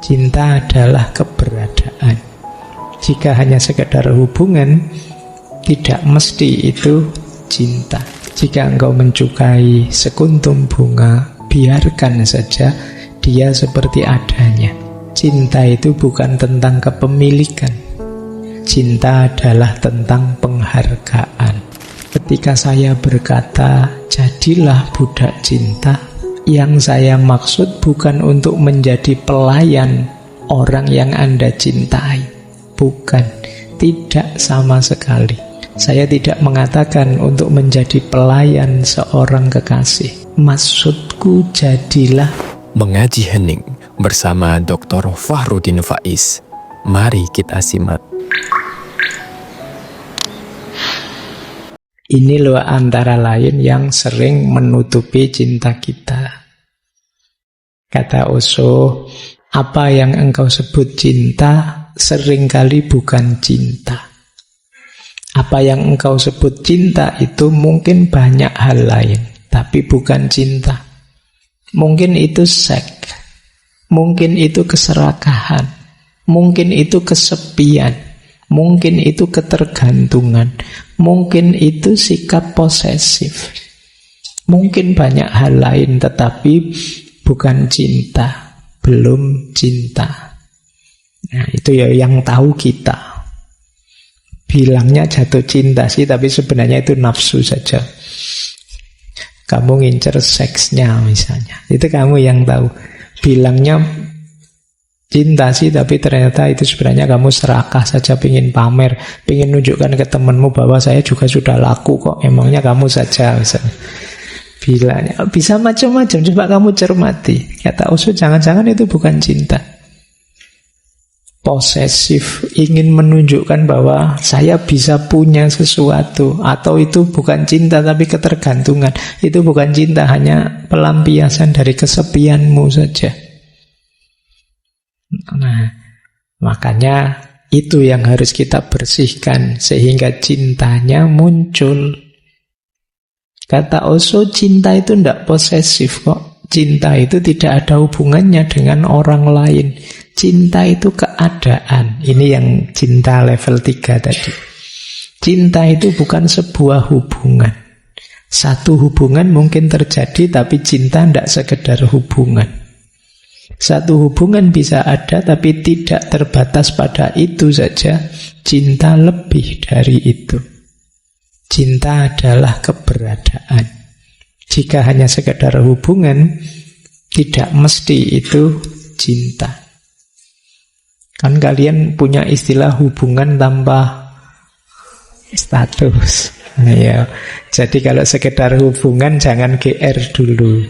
Cinta adalah keberadaan. Jika hanya sekedar hubungan, tidak mesti itu cinta. Jika engkau mencukai sekuntum bunga, biarkan saja dia seperti adanya. Cinta itu bukan tentang kepemilikan. Cinta adalah tentang penghargaan. Ketika saya berkata, jadilah budak cinta, yang saya maksud bukan untuk menjadi pelayan orang yang Anda cintai. Bukan, tidak sama sekali. Saya tidak mengatakan untuk menjadi pelayan seorang kekasih. Maksudku jadilah. Mengaji Hening bersama Dr. Fahrudin Faiz. Mari kita simak. Ini loh antara lain yang sering menutupi cinta kita. Kata Osho, apa yang engkau sebut cinta seringkali bukan cinta. Apa yang engkau sebut cinta itu mungkin banyak hal lain, tapi bukan cinta. Mungkin itu seks, mungkin itu keserakahan, mungkin itu kesepian, mungkin itu ketergantungan, mungkin itu sikap posesif, mungkin banyak hal lain, tetapi bukan cinta, belum cinta. Nah, itu ya yang tahu kita. Bilangnya jatuh cinta sih, tapi sebenarnya itu nafsu saja. Kamu ngincer seksnya misalnya, itu kamu yang tahu. Bilangnya cinta sih, tapi ternyata itu sebenarnya kamu serakah saja, pingin pamer, pingin nunjukkan ke temanmu bahwa saya juga sudah laku kok, emangnya kamu saja misalnya. Bilangnya bisa macam-macam, coba kamu cermati. Kata Osho, jangan-jangan itu bukan cinta. Posesif, ingin menunjukkan bahwa saya bisa punya sesuatu, atau itu bukan cinta tapi ketergantungan. Itu bukan cinta, hanya pelampiasan dari kesepianmu saja. Nah, makanya itu yang harus kita bersihkan sehingga cintanya muncul. Kata Osho, cinta itu tidak posesif kok. Cinta itu tidak ada hubungannya dengan orang lain. Cinta itu keadaan. Ini yang cinta level 3 tadi. Cinta itu bukan sebuah hubungan. Satu hubungan mungkin terjadi, tapi cinta tidak sekedar hubungan. Satu hubungan bisa ada, tapi tidak terbatas pada itu saja. Cinta lebih dari itu. Cinta adalah keberadaan. Jika hanya sekedar hubungan, tidak mesti itu cinta. Kan kalian punya istilah hubungan tanpa status. Ya. Jadi kalau sekedar hubungan jangan GR dulu.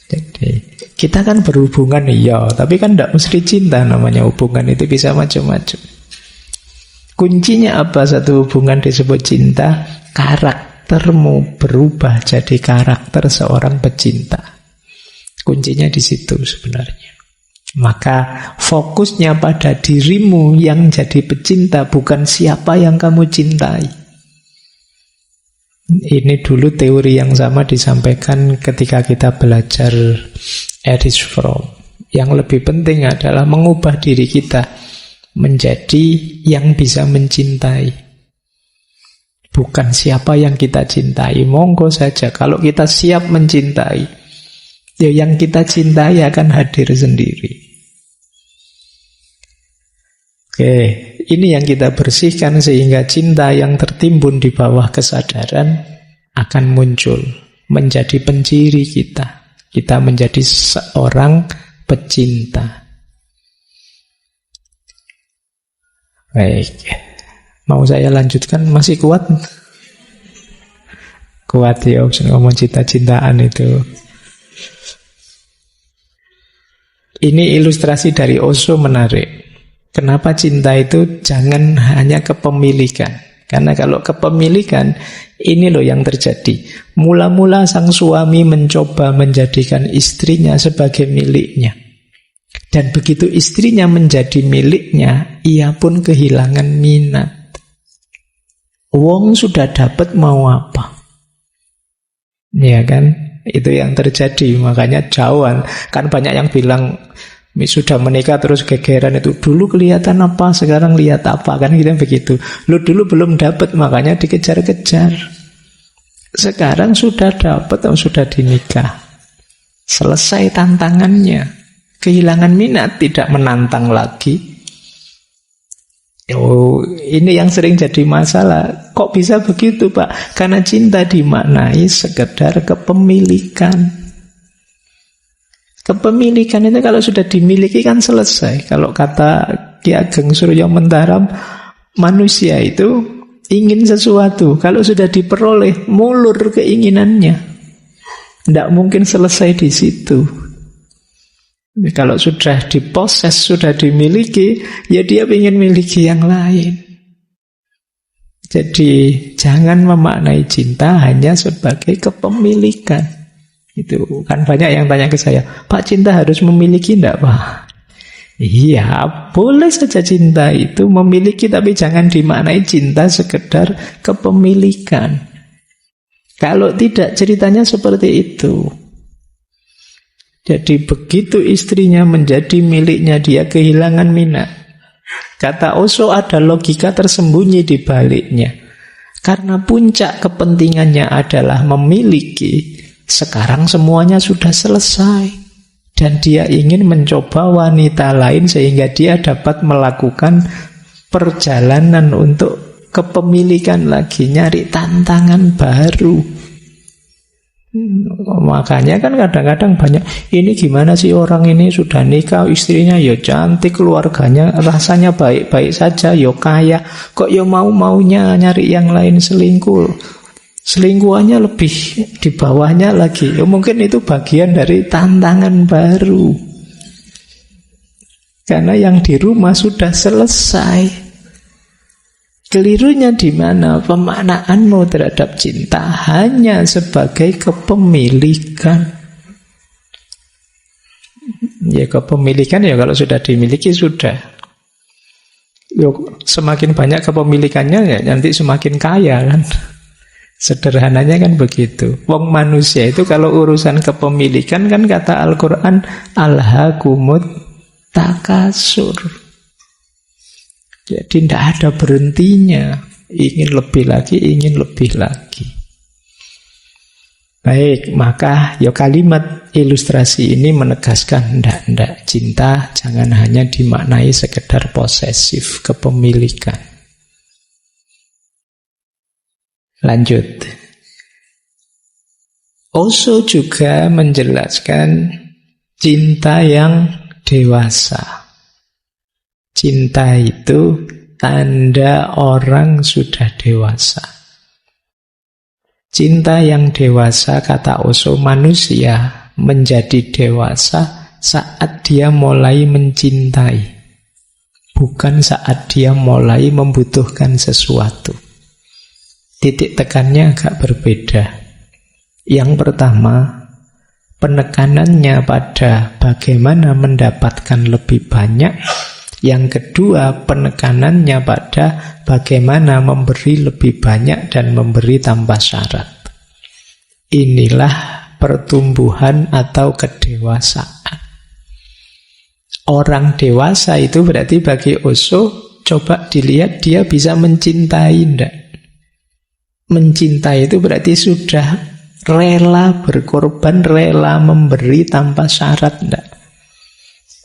Jadi kita kan berhubungan iya, tapi kan tidak mesti cinta namanya hubungan, itu bisa macam-macam. Kuncinya apa satu hubungan disebut cinta? Karaktermu berubah jadi karakter seorang pecinta. Kuncinya di situ sebenarnya. Maka fokusnya pada dirimu yang jadi pecinta, bukan siapa yang kamu cintai. Ini dulu teori yang sama disampaikan ketika kita belajar Erich Fromm. Yang lebih penting adalah mengubah diri kita menjadi yang bisa mencintai. Bukan siapa yang kita cintai. Monggo saja, kalau kita siap mencintai, ya yang kita cintai akan hadir sendiri. Oke, ini yang kita bersihkan sehingga cinta yang tertimbun di bawah kesadaran akan muncul menjadi penciri kita. Kita menjadi seorang pecinta. Baik, mau saya lanjutkan? Masih kuat? Kuat ya, ngomong cinta-cintaan itu. Ini ilustrasi dari Osho menarik. Kenapa cinta itu jangan hanya kepemilikan? Karena kalau kepemilikan, ini loh yang terjadi. Mula-mula sang suami mencoba menjadikan istrinya sebagai miliknya. Dan begitu istrinya menjadi miliknya, ia pun kehilangan minat. Wong sudah dapat mau apa? Ya kan? Itu yang terjadi. Makanya jauhan. Kan banyak yang bilang, Sudah menikah terus gegeran itu, dulu kelihatan apa, sekarang lihat apa, kan kita begitu. Lu dulu belum dapat, makanya dikejar-kejar. Sekarang sudah dapat, sudah dinikah, selesai tantangannya, kehilangan minat, tidak menantang lagi. Oh, ini yang sering jadi masalah. Kok bisa begitu, Pak? Karena cinta dimaknai sekedar kepemilikan. Kepemilikan itu kalau sudah dimiliki kan selesai. Kalau kata Ki Ageng Suryo Mentaram, manusia itu ingin sesuatu, kalau sudah diperoleh, mulur keinginannya. Tidak mungkin selesai di situ. Kalau sudah diposes, sudah dimiliki, ya dia ingin miliki yang lain. Jadi jangan memaknai cinta hanya sebagai kepemilikan. Itu kan banyak yang tanya ke saya, Pak, cinta harus memiliki enggak, Pak? Iya, boleh saja cinta itu memiliki, tapi jangan dimaknai cinta sekedar kepemilikan. Kalau tidak, ceritanya seperti itu. Jadi begitu istrinya menjadi miliknya, dia kehilangan minat. Kata Osho, ada logika tersembunyi di baliknya. Karena puncak kepentingannya adalah memiliki, sekarang semuanya sudah selesai. Dan dia ingin mencoba wanita lain sehingga dia dapat melakukan perjalanan untuk kepemilikan lagi, nyari tantangan baru. Makanya kan kadang-kadang banyak, ini gimana sih orang ini sudah nikah, istrinya ya cantik, keluarganya rasanya baik-baik saja, ya kaya, kok ya mau-maunya nyari yang lain, selingkuh. Selingkuhannya lebih di bawahnya lagi. Ya mungkin itu bagian dari tantangan baru. Karena yang di rumah sudah selesai. Kelirunya di mana? Pemaknaanmu terhadap cinta hanya sebagai kepemilikan. Ya kepemilikan ya kalau sudah dimiliki sudah. Yuk, semakin banyak kepemilikannya ya nanti semakin kaya kan. Sederhananya kan begitu. Wong manusia itu kalau urusan kepemilikan kan kata Al-Quran, alhaakumut takasur. Jadi tidak ada berhentinya. Ingin lebih lagi, ingin lebih lagi. Baik, maka ya kalimat ilustrasi ini menegaskan ndak cinta jangan hanya dimaknai sekedar posesif, kepemilikan. Lanjut. Osho juga menjelaskan cinta yang dewasa. Cinta itu tanda orang sudah dewasa. Cinta yang dewasa, kata Osho, manusia menjadi dewasa saat dia mulai mencintai, bukan saat dia mulai membutuhkan sesuatu. Titik tekannya agak berbeda. Yang pertama, penekanannya pada bagaimana mendapatkan lebih banyak. Yang kedua, penekanannya pada bagaimana memberi lebih banyak dan memberi tanpa syarat. Inilah pertumbuhan atau kedewasaan. Orang dewasa itu berarti bagi Osho, coba dilihat dia bisa mencintai enggak? Mencintai itu berarti sudah rela berkorban, rela memberi tanpa syarat enggak?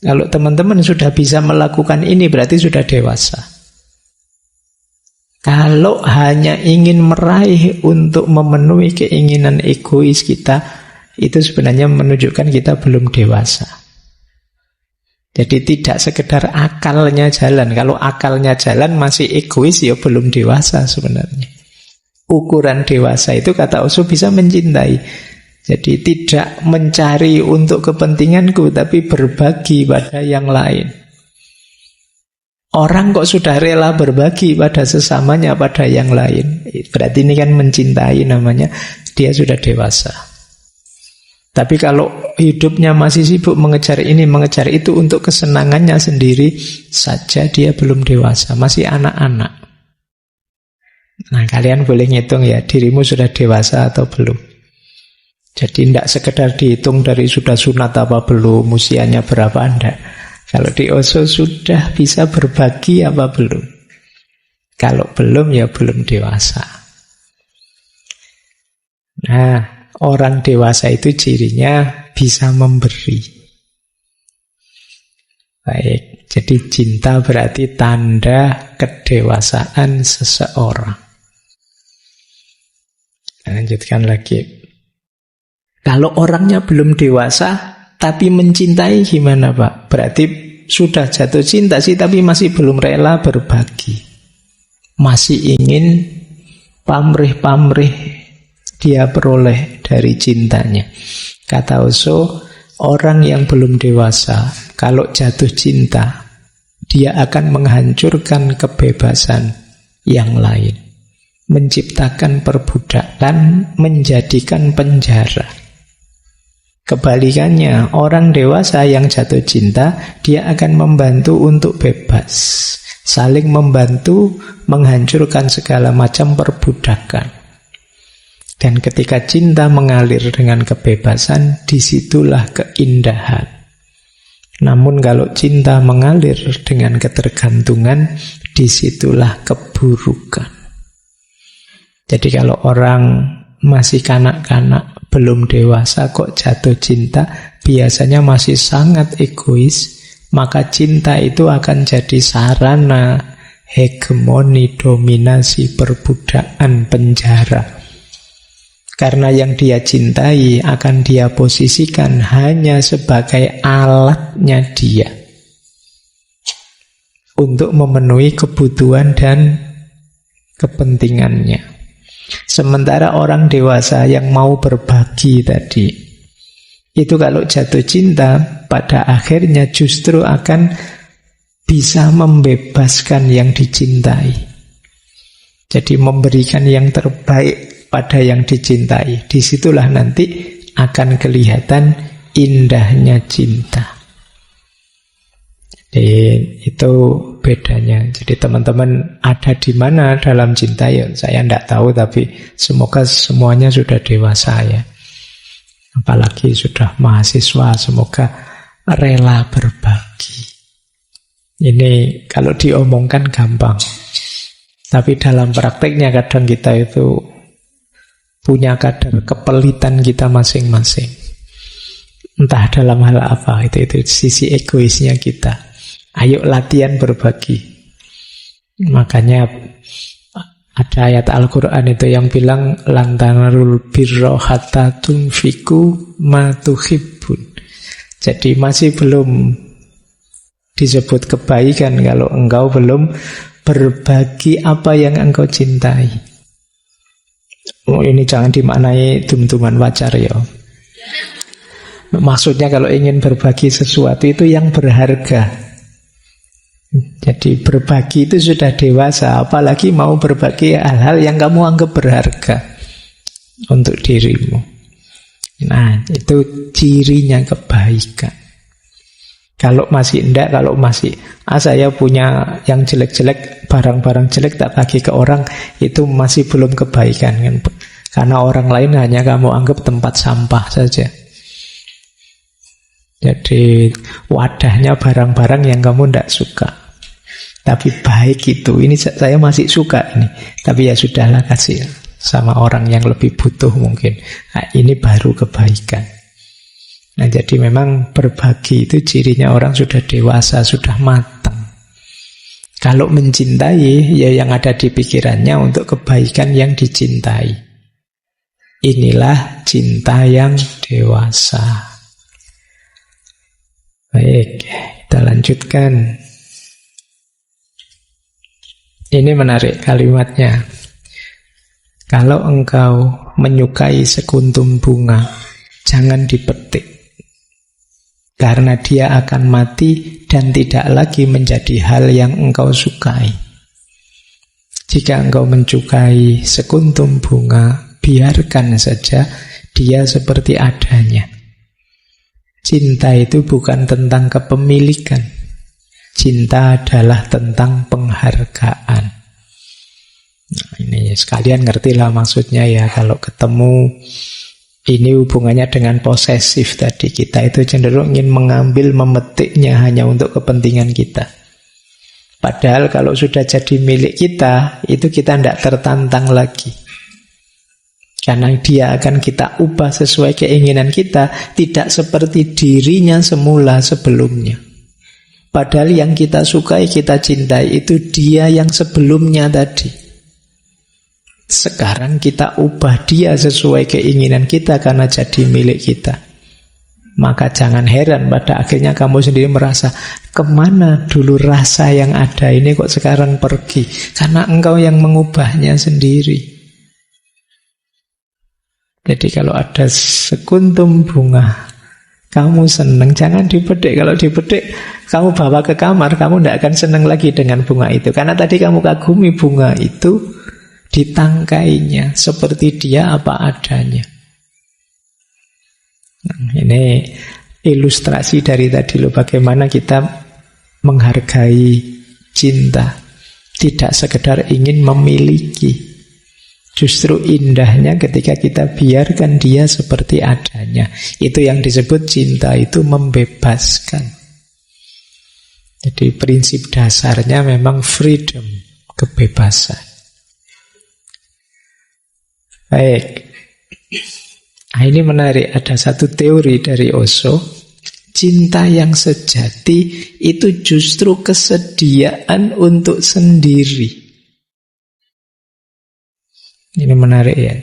Kalau teman-teman sudah bisa melakukan ini berarti sudah dewasa. Kalau hanya ingin meraih untuk memenuhi keinginan egois kita, itu sebenarnya menunjukkan kita belum dewasa. Jadi tidak sekedar akalnya jalan. Kalau akalnya jalan masih egois, ya belum dewasa sebenarnya. Ukuran dewasa itu kata Osho bisa mencintai. Jadi tidak mencari untuk kepentinganku, tapi berbagi pada yang lain. Orang kok sudah rela berbagi pada sesamanya, pada yang lain, berarti ini kan mencintai namanya, dia sudah dewasa. Tapi kalau hidupnya masih sibuk mengejar ini, mengejar itu untuk kesenangannya sendiri saja, dia belum dewasa, masih anak-anak. Nah, kalian boleh ngitung ya, dirimu sudah dewasa atau belum. Jadi tidak sekedar dihitung dari sudah sunat apa belum, usianya berapa, enggak. Kalau di Osho sudah bisa berbagi apa belum? Kalau belum, ya belum dewasa. Nah, orang dewasa itu cirinya bisa memberi. Baik, jadi cinta berarti tanda kedewasaan seseorang. Lanjutkan lagi. Kalau orangnya belum dewasa tapi mencintai gimana, Pak? Berarti sudah jatuh cinta sih tapi masih belum rela berbagi. Masih ingin pamrih-pamrih dia peroleh dari cintanya. Kata Osho, orang yang belum dewasa kalau jatuh cinta, dia akan menghancurkan kebebasan yang lain, menciptakan perbudakan, menjadikan penjara. Kebalikannya, orang dewasa yang jatuh cinta, dia akan membantu untuk bebas, saling membantu menghancurkan segala macam perbudakan. Dan ketika cinta mengalir dengan kebebasan, disitulah keindahan. Namun kalau cinta mengalir dengan ketergantungan, disitulah keburukan. Jadi kalau orang masih kanak-kanak, belum dewasa kok jatuh cinta, biasanya masih sangat egois, maka cinta itu akan jadi sarana hegemoni, dominasi, perbudakan, penjara. Karena yang dia cintai akan dia posisikan hanya sebagai alatnya dia untuk memenuhi kebutuhan dan kepentingannya. Sementara orang dewasa yang mau berbagi tadi, itu kalau jatuh cinta, pada akhirnya justru akan bisa membebaskan yang dicintai. Jadi memberikan yang terbaik pada yang dicintai. Disitulah nanti akan kelihatan indahnya cinta. Itu bedanya. Jadi teman-teman ada di mana dalam cinta ya saya tidak tahu, tapi semoga semuanya sudah dewasa ya. Apalagi sudah mahasiswa, semoga rela berbagi. Ini kalau diomongkan gampang, tapi dalam prakteknya kadang kita itu punya kadar kepelitan kita masing-masing. Entah dalam hal apa, itu sisi egoisnya kita. Ayo latihan berbagi. Makanya ada ayat Al-Quran itu yang bilang lan tanalul birra hatta tunfiqu ma tuhibbun. Jadi masih belum disebut kebaikan kalau engkau belum berbagi apa yang engkau cintai. Ini jangan dimaknai dum-duman pacar ya. Maksudnya kalau ingin berbagi sesuatu itu yang berharga. Jadi berbagi itu sudah dewasa, apalagi mau berbagi hal-hal yang kamu anggap berharga untuk dirimu. Nah, itu cirinya kebaikan. Kalau masih enggak, kalau masih saya punya yang jelek-jelek, barang-barang jelek tak bagi ke orang, itu masih belum kebaikan kan? Karena orang lain hanya kamu anggap tempat sampah saja. Jadi wadahnya barang-barang yang kamu tidak suka. Tapi baik itu, ini saya masih suka ini. Tapi ya sudahlah, kasih sama orang yang lebih butuh mungkin. Nah, ini baru kebaikan. Nah, jadi memang berbagi itu cirinya orang sudah dewasa, sudah matang. Kalau mencintai, ya yang ada di pikirannya untuk kebaikan yang dicintai. Inilah cinta yang dewasa. Baik, kita lanjutkan. Ini menarik kalimatnya. Kalau engkau menyukai sekuntum bunga, jangan dipetik. Karena dia akan mati dan tidak lagi menjadi hal yang engkau sukai. Jika engkau menyukai sekuntum bunga, biarkan saja dia seperti adanya. Cinta itu bukan tentang kepemilikan. Cinta adalah tentang penghargaan. Nah, ini sekalian ngertilah maksudnya ya. Kalau ketemu Ini hubungannya dengan posesif tadi. Kita itu cenderung ingin mengambil, memetiknya hanya untuk kepentingan kita. Padahal kalau sudah jadi milik kita, itu kita tidak tertantang lagi. Karena dia akan kita ubah sesuai keinginan kita, tidak seperti dirinya semula sebelumnya. Padahal yang kita sukai, kita cintai, itu dia yang sebelumnya tadi. Sekarang kita ubah dia sesuai keinginan kita karena jadi milik kita. Maka jangan heran pada akhirnya kamu sendiri merasa, kemana dulu rasa yang ada ini kok sekarang pergi? Karena engkau yang mengubahnya sendiri. Jadi kalau ada sekuntum bunga, kamu senang, jangan dipetik. Kalau dipetik, kamu bawa ke kamar, kamu tidak akan senang lagi dengan bunga itu. Karena tadi kamu kagumi bunga itu, ditangkainya seperti dia apa adanya. Nah, ini ilustrasi dari tadi loh, bagaimana kita menghargai cinta, tidak sekedar ingin memiliki. Justru indahnya ketika kita biarkan dia seperti adanya. Itu yang disebut cinta itu membebaskan. Jadi prinsip dasarnya memang freedom, kebebasan. Baik. Nah, ini menarik. Ada satu teori dari Osho. Cinta yang sejati itu justru kesediaan untuk sendiri. Ini menarik ya.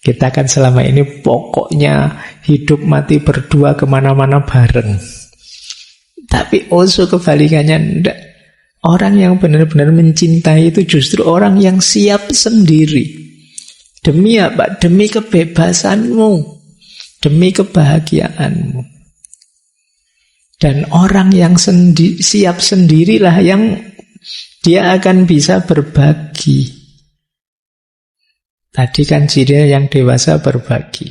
Kita kan selama ini pokoknya hidup mati berdua kemana-mana bareng. Tapi Osho kebalikannya enggak. Orang yang benar-benar mencintai itu justru orang yang siap sendiri. Demi apa? Demi kebebasanmu, demi kebahagiaanmu. Dan orang yang siap sendirilah yang dia akan bisa berbagi. Tadi kan cirinya yang dewasa berbagi.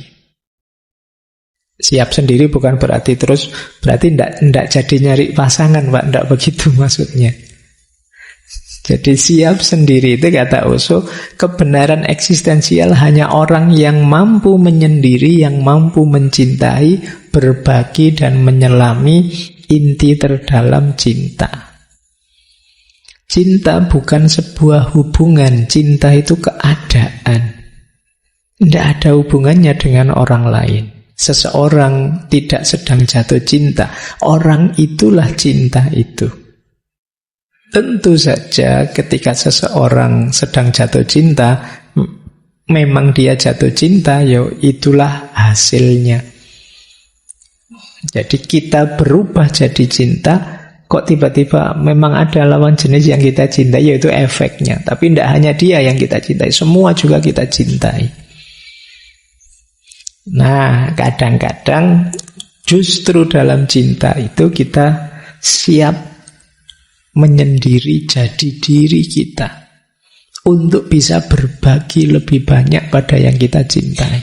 Siap sendiri bukan berarti tidak jadi nyari pasangan, Pak. Tidak begitu maksudnya. Jadi siap sendiri itu kata Osho, kebenaran eksistensial hanya orang yang mampu menyendiri, yang mampu mencintai, berbagi dan menyelami inti terdalam cinta. Cinta bukan sebuah hubungan, cinta itu keadaan. Tidak ada hubungannya dengan orang lain. Seseorang tidak sedang jatuh cinta, orang itulah cinta itu. Tentu saja ketika seseorang sedang jatuh cinta, memang dia jatuh cinta, ya itulah hasilnya. Jadi kita berubah jadi cinta, kok tiba-tiba memang ada lawan jenis yang kita cintai, yaitu efeknya. Tapi tidak hanya dia yang kita cintai, semua juga kita cintai. Nah, kadang-kadang justru dalam cinta itu kita siap menyendiri jadi diri kita untuk bisa berbagi lebih banyak pada yang kita cintai.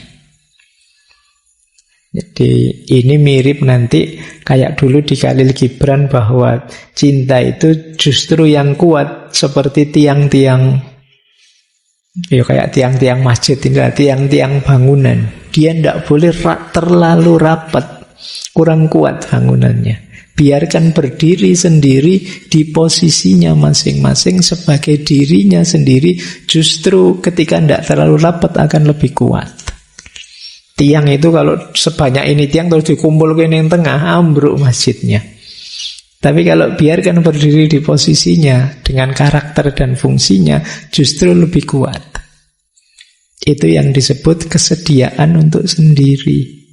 Jadi ini mirip nanti kayak dulu di Khalil Gibran bahwa cinta itu justru yang kuat seperti tiang-tiang, ya kayak tiang-tiang masjid, tiang-tiang bangunan. Dia tidak boleh terlalu rapat, kurang kuat bangunannya. Biarkan berdiri sendiri di posisinya masing-masing sebagai dirinya sendiri. Justru ketika tidak terlalu rapat akan lebih kuat. Tiang itu kalau sebanyak ini tiang terus dikumpulkan yang tengah, ambruk masjidnya. Tapi kalau biarkan berdiri di posisinya dengan karakter dan fungsinya, justru lebih kuat. Itu yang disebut kesediaan untuk sendiri.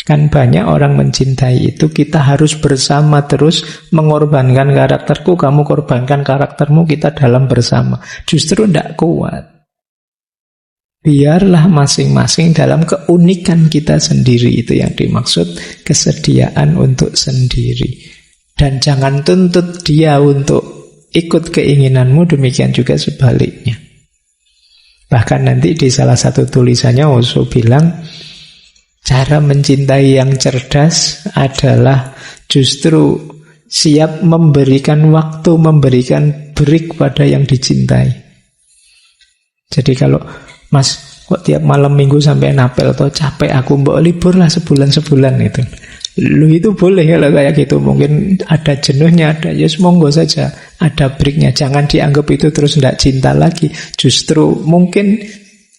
Kan banyak orang mencintai itu, kita harus bersama terus mengorbankan karakterku, kamu korbankan karaktermu, kita dalam bersama. Justru tidak kuat. Biarlah masing-masing dalam keunikan kita sendiri, itu yang dimaksud kesediaan untuk sendiri. Dan jangan tuntut dia untuk ikut keinginanmu, demikian juga sebaliknya. Bahkan nanti di salah satu tulisannya Osho bilang, cara mencintai yang cerdas adalah justru siap memberikan waktu, memberikan break pada yang dicintai. Jadi kalau Mas, Kok tiap malam minggu sampai napel toh capek aku, mbok libur lah sebulan itu. Lu itu boleh kalau kayak gitu. Mungkin ada jenuhnya, ada yes monggo saja. Ada breaknya. Jangan dianggap itu terus tidak cinta lagi. Justru mungkin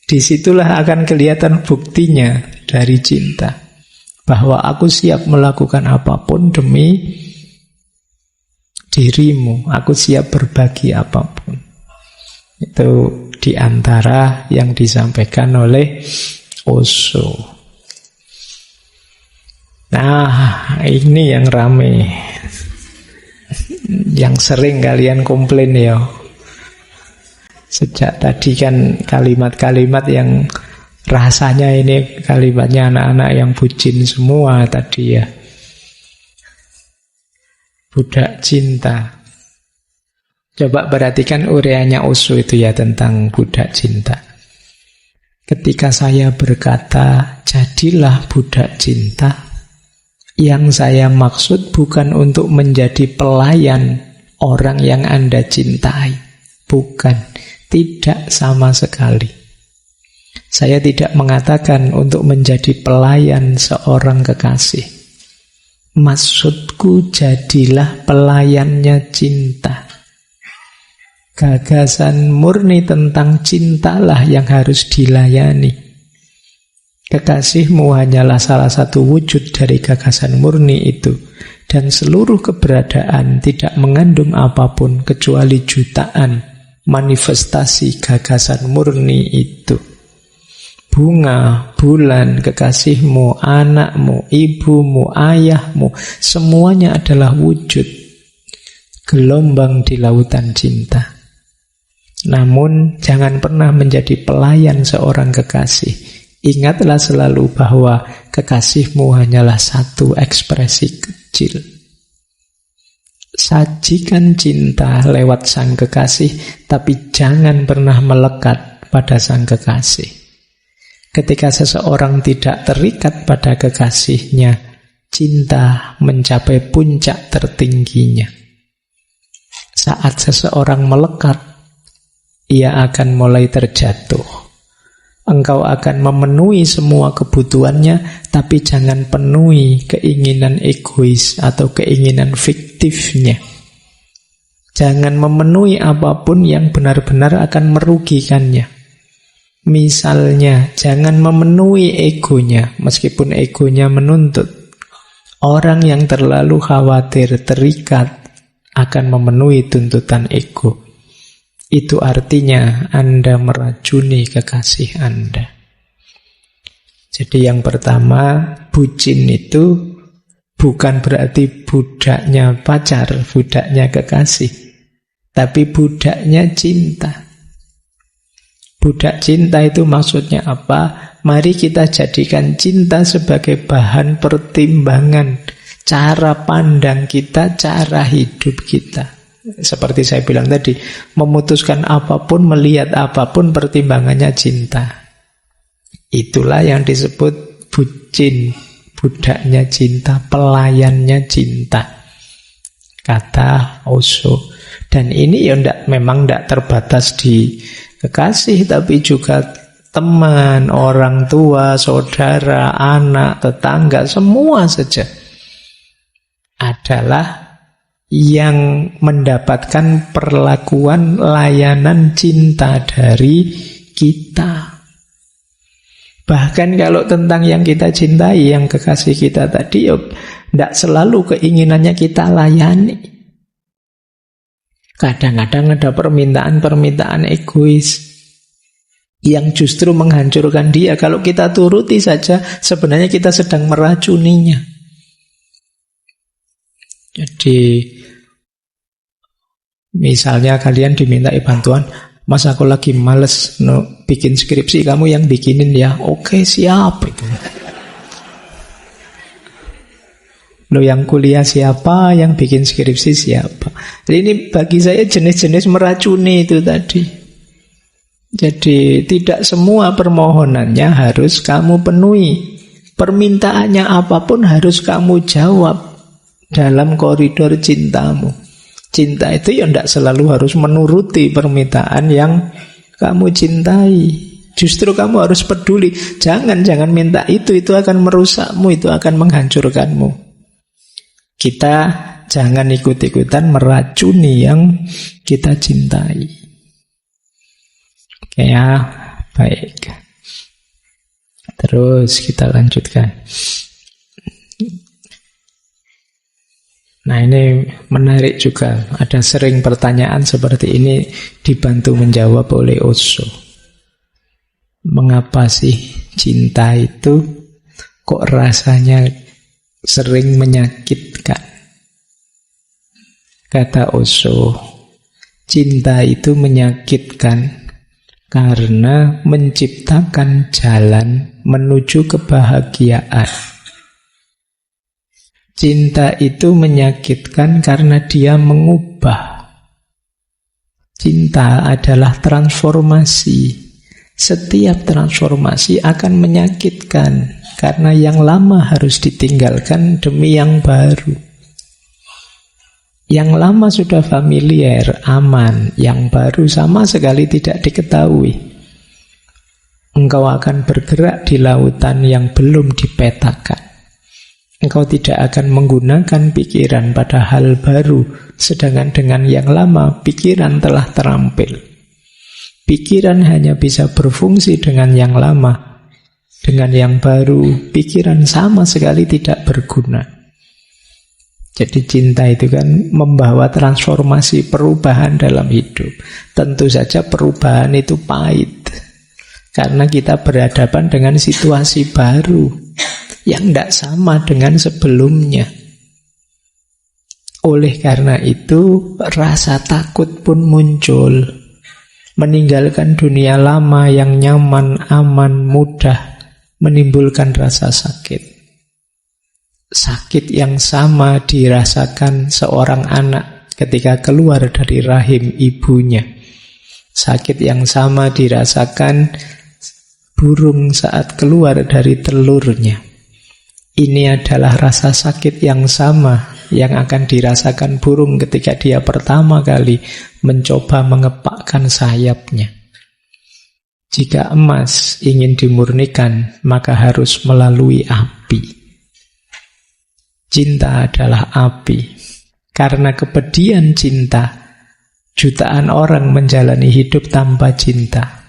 disitulah akan kelihatan buktinya dari cinta. Bahwa aku siap melakukan apapun demi dirimu. Aku siap berbagi apapun. Itu diantara yang disampaikan oleh Osho. Nah, ini yang rame, yang sering kalian komplain ya. Sejak tadi kan kalimat-kalimat yang rasanya ini kalimatnya anak-anak yang bucin semua tadi ya. Budak cinta. Coba perhatikan uraiannya Osho itu ya tentang budak cinta. Ketika saya berkata, jadilah budak cinta, yang saya maksud bukan untuk menjadi pelayan orang yang Anda cintai. Bukan, tidak sama sekali. Saya tidak mengatakan untuk menjadi pelayan seorang kekasih. Maksudku jadilah pelayannya cinta. Gagasan murni tentang cintalah yang harus dilayani. Kekasihmu hanyalah salah satu wujud dari gagasan murni itu. Dan seluruh keberadaan tidak mengandung apapun kecuali jutaan manifestasi gagasan murni itu. Bunga, bulan, kekasihmu, anakmu, ibumu, ayahmu, semuanya adalah wujud gelombang di lautan cinta. Namun jangan pernah menjadi pelayan seorang kekasih. Ingatlah selalu bahwa kekasihmu hanyalah satu ekspresi kecil. Sajikan cinta lewat sang kekasih, tapi jangan pernah melekat pada sang kekasih. Ketika seseorang tidak terikat pada kekasihnya, cinta mencapai puncak tertingginya. Saat seseorang melekat, ia akan mulai terjatuh. Engkau akan memenuhi semua kebutuhannya, tapi jangan penuhi keinginan egois atau keinginan fiktifnya. Jangan memenuhi apapun yang benar-benar akan merugikannya. Misalnya, jangan memenuhi egonya, meskipun egonya menuntut. Orang yang terlalu khawatir, terikat, akan memenuhi tuntutan ego. Itu artinya Anda meracuni kekasih Anda. Jadi yang pertama, bucin itu bukan berarti budaknya pacar, budaknya kekasih, tapi budaknya cinta. Budak cinta itu maksudnya apa? Mari kita jadikan cinta sebagai bahan pertimbangan, cara pandang kita, cara hidup kita. Seperti saya bilang tadi, memutuskan apapun, melihat apapun, pertimbangannya cinta. Itulah yang disebut bucin, budaknya cinta, pelayannya cinta, kata Osho. Dan ini ya memang tidak terbatas di kekasih, tapi juga teman, orang tua, saudara, anak, tetangga, semua saja adalah yang mendapatkan perlakuan layanan cinta dari kita. Bahkan kalau tentang yang kita cintai, yang kekasih kita tadi, tidak selalu keinginannya kita layani. Kadang-kadang ada permintaan-permintaan egois yang justru menghancurkan dia. Kalau kita turuti saja, sebenarnya kita sedang meracuninya. Jadi misalnya kalian dimintai bantuan, Mas aku lagi males bikin skripsi, kamu yang bikinin ya. Oke siap itu. Lo yang kuliah siapa, yang bikin skripsi siapa. Jadi ini bagi saya jenis-jenis meracuni itu tadi. Jadi tidak semua permohonannya harus kamu penuhi. Permintaannya apapun harus kamu jawab dalam koridor cintamu. Cinta itu ya tidak selalu harus menuruti permintaan yang kamu cintai. Justru kamu harus peduli. Jangan minta itu akan merusakmu, itu akan menghancurkanmu. Kita jangan ikut-ikutan meracuni yang kita cintai. Oke ya, baik. Terus kita lanjutkan. Nah, ini menarik juga. Ada sering pertanyaan seperti ini dibantu menjawab oleh Osho. Mengapa sih cinta itu kok rasanya sering menyakitkan? Kata Osho, cinta itu menyakitkan karena menciptakan jalan menuju kebahagiaan. Cinta itu menyakitkan karena dia mengubah. Cinta adalah transformasi. Setiap transformasi akan menyakitkan karena yang lama harus ditinggalkan demi yang baru. Yang lama sudah familiar, aman. Yang baru sama sekali tidak diketahui. Engkau akan bergerak di lautan yang belum dipetakan. Engkau tidak akan menggunakan pikiran pada hal baru, sedangkan dengan yang lama pikiran telah terampil. Pikiran hanya bisa berfungsi dengan yang lama. Dengan yang baru, pikiran sama sekali tidak berguna. Jadi cinta itu kan membawa transformasi, perubahan dalam hidup. Tentu saja perubahan itu pahit. Karena kita berhadapan dengan situasi baru yang tidak sama dengan sebelumnya. Oleh karena itu, rasa takut pun muncul. Meninggalkan dunia lama yang nyaman, aman, mudah, menimbulkan rasa sakit. Sakit yang sama dirasakan seorang anak ketika keluar dari rahim ibunya. Sakit yang sama dirasakan burung saat keluar dari telurnya. Ini adalah rasa sakit yang sama yang akan dirasakan burung ketika dia pertama kali mencoba mengepakkan sayapnya. Jika emas ingin dimurnikan, maka harus melalui api. Cinta adalah api. Karena kepedihan cinta, jutaan orang menjalani hidup tanpa cinta.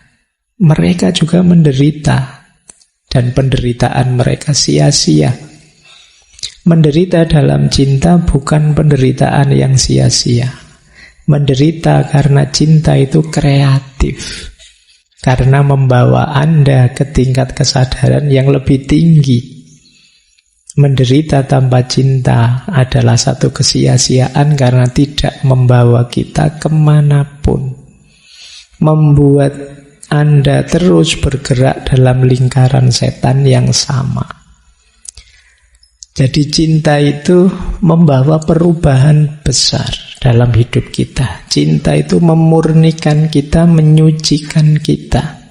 Mereka juga menderita. Dan penderitaan mereka sia-sia. Menderita dalam cinta bukan penderitaan yang sia-sia. Menderita karena cinta itu kreatif. Karena membawa Anda ke tingkat kesadaran yang lebih tinggi. Menderita tanpa cinta adalah satu kesia-siaan karena tidak membawa kita kemanapun. Membuat Anda terus bergerak dalam lingkaran setan yang sama. Jadi cinta itu membawa perubahan besar dalam hidup kita. Cinta itu memurnikan kita, menyucikan kita.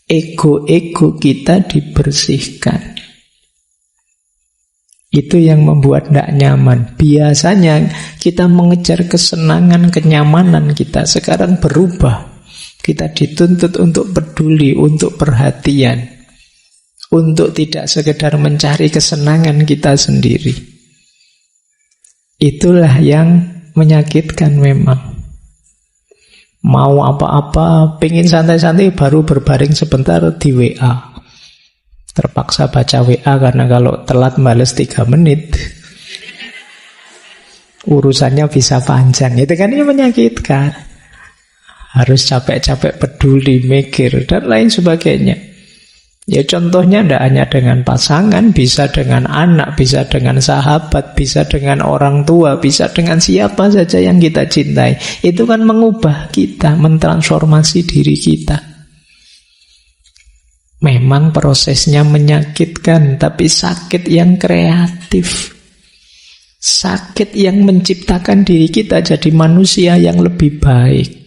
Ego-ego kita dibersihkan. Itu yang membuat tidak nyaman. Biasanya kita mengejar kesenangan, kenyamanan kita. Sekarang berubah. Kita dituntut untuk peduli, untuk perhatian, untuk tidak sekedar mencari kesenangan kita sendiri. Itulah yang menyakitkan memang. Mau apa-apa, pengen santai-santai baru berbaring sebentar di WA. Terpaksa baca WA karena kalau telat bales 3 menit urusannya bisa panjang. Itu kan ini menyakitkan. Harus capek-capek peduli, mikir, dan lain sebagainya. Ya contohnya tidak hanya dengan pasangan, bisa dengan anak, bisa dengan sahabat, bisa dengan orang tua, bisa dengan siapa saja yang kita cintai. Itu kan mengubah kita, mentransformasi diri kita. Memang prosesnya menyakitkan, tapi sakit yang kreatif. Sakit yang menciptakan diri kita jadi manusia yang lebih baik.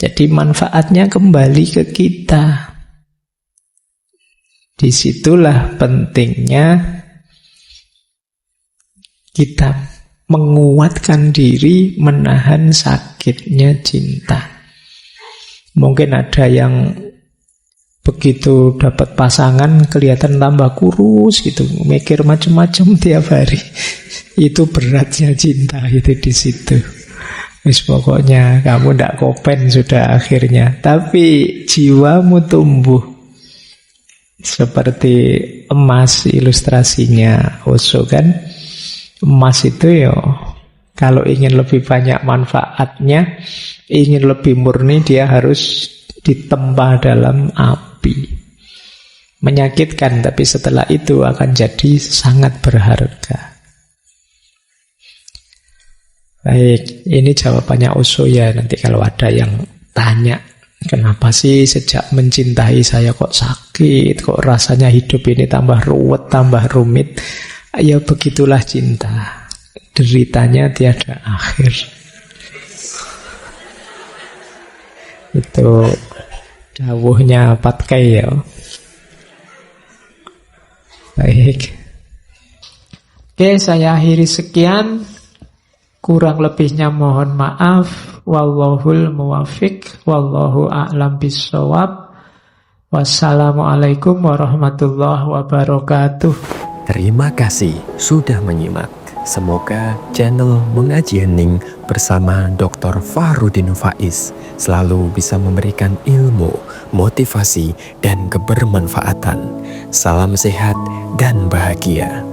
Jadi manfaatnya kembali ke kita. Disitulah pentingnya kita menguatkan diri menahan sakitnya cinta. Mungkin ada yang Begitu dapat pasangan kelihatan tambah kurus gitu, mikir macam-macam tiap hari. Itu beratnya cinta itu di situ. Wis pokoknya kamu ndak kopen sudah akhirnya, tapi jiwamu tumbuh seperti emas. Ilustrasinya Osho kan, emas itu ya kalau ingin lebih banyak manfaatnya, ingin lebih murni, dia harus ditempa dalam api. Menyakitkan, tapi setelah itu akan jadi sangat berharga. Baik, ini jawabannya Osho ya. Nanti kalau ada yang tanya, kenapa sih sejak mencintai saya kok sakit, kok rasanya hidup ini tambah ruwet, tambah rumit. Ya begitulah cinta, deritanya tiada akhir. Itu dawuhnya Patkai ya. Baik. Oke, saya akhiri sekian. Kurang lebihnya mohon maaf. Wallahul muwafiq. Wallahu a'lam bissawab. Wassalamualaikum warahmatullahi wabarakatuh. Terima kasih sudah menyimak. Semoga channel Mengaji Hening bersama Dr. Fahrudin Faiz selalu bisa memberikan ilmu, motivasi, dan kebermanfaatan. Salam sehat dan bahagia.